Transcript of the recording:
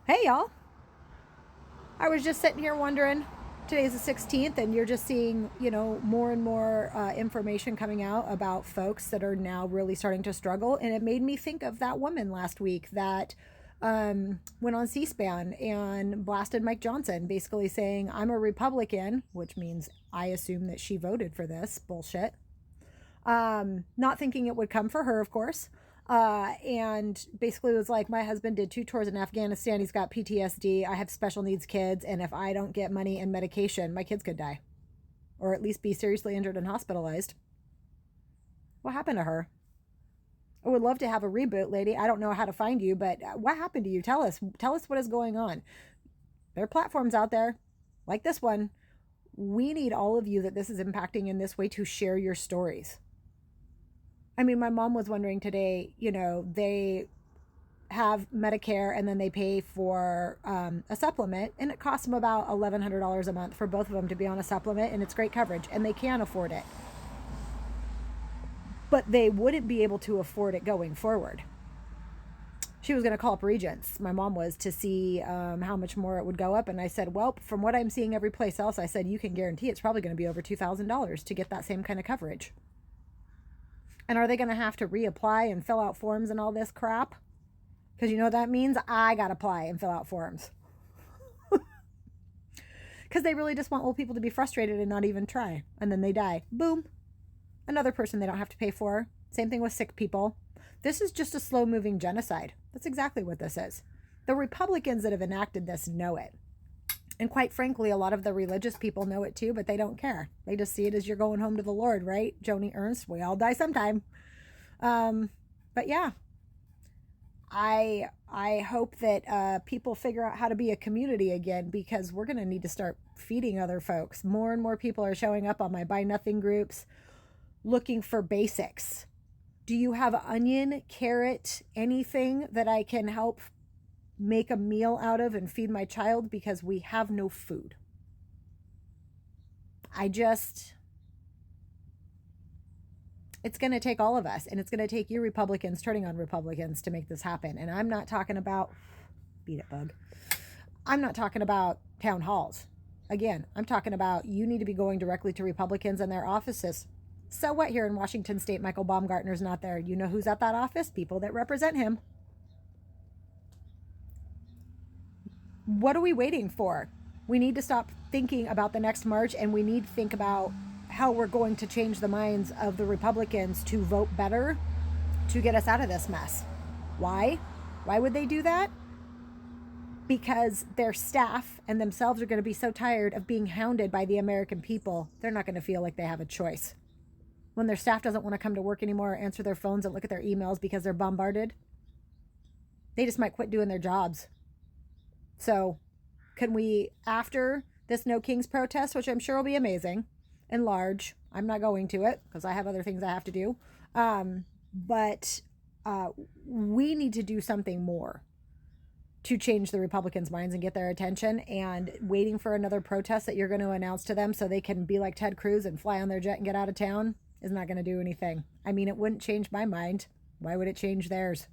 Hey, y'all. I was just sitting here wondering. Today's the 16th, and you're just seeing, more and more information coming out about folks that are now really starting to struggle. And it made me think of that woman last week that went on C SPAN and blasted Mike Johnson, basically saying, I'm a Republican, which means I assume that she voted for this bullshit. Not thinking it would come for her, of course. And basically was like, my husband did 2 tours in Afghanistan. He's got PTSD. I have special needs kids. And if I don't get money and medication, my kids could die or at least be seriously injured and hospitalized. What happened to her? I would love to have a reboot, lady. I don't know how to find you, but what happened to you? Tell us. Tell us what is going on. There are platforms out there like this one. We need all of you that this is impacting in this way to share your stories. I mean, my mom was wondering today, they have Medicare and then they pay for a supplement, and it costs them about $1,100 a month for both of them to be on a supplement, and it's great coverage, and they can afford it. But they wouldn't be able to afford it going forward. She was going to call up Regents, my mom was, to see how much more it would go up. And I said, well, from what I'm seeing every place else, I said, you can guarantee it's probably going to be over $2,000 to get that same kind of coverage. And are they going to have to reapply and fill out forms and all this crap? Because you know what that means? I got to apply and fill out forms. Because they really just want old people to be frustrated and not even try. And then they die. Boom. Another person they don't have to pay for. Same thing with sick people. This is just a slow-moving genocide. That's exactly what this is. The Republicans that have enacted this know it. And quite frankly, a lot of the religious people know it too, but they don't care. They just see it as you're going home to the Lord, right? Joni Ernst, we all die sometime. But yeah, I hope that people figure out how to be a community again, because we're going to need to start feeding other folks. More and more people are showing up on my Buy Nothing groups looking for basics. Do you have onion, carrot, anything that I can help make a meal out of and feed my child, because we have no food? It's going to take all of us, and it's going to take you Republicans turning on Republicans to make this happen. And I'm not talking about, beat it, bug. I'm not talking about town halls. Again, I'm talking about you need to be going directly to Republicans and their offices. So what, here in Washington State, Michael Baumgartner's not there. You know who's at that office? People that represent him. What are we waiting for? We need to stop thinking about the next March, and we need to think about how we're going to change the minds of the Republicans to vote better to get us out of this mess. Why? Why would they do that? Because their staff and themselves are going to be so tired of being hounded by the American people, they're not going to feel like they have a choice. When their staff doesn't want to come to work anymore or answer their phones and look at their emails because they're bombarded, they just might quit doing their jobs. So can we, after this No Kings protest, which I'm sure will be amazing and large, I'm not going to it because I have other things I have to do, but we need to do something more to change the Republicans' minds and get their attention. And waiting for another protest that you're going to announce to them so they can be like Ted Cruz and fly on their jet and get out of town is not going to do anything. I mean, it wouldn't change my mind. Why would it change theirs?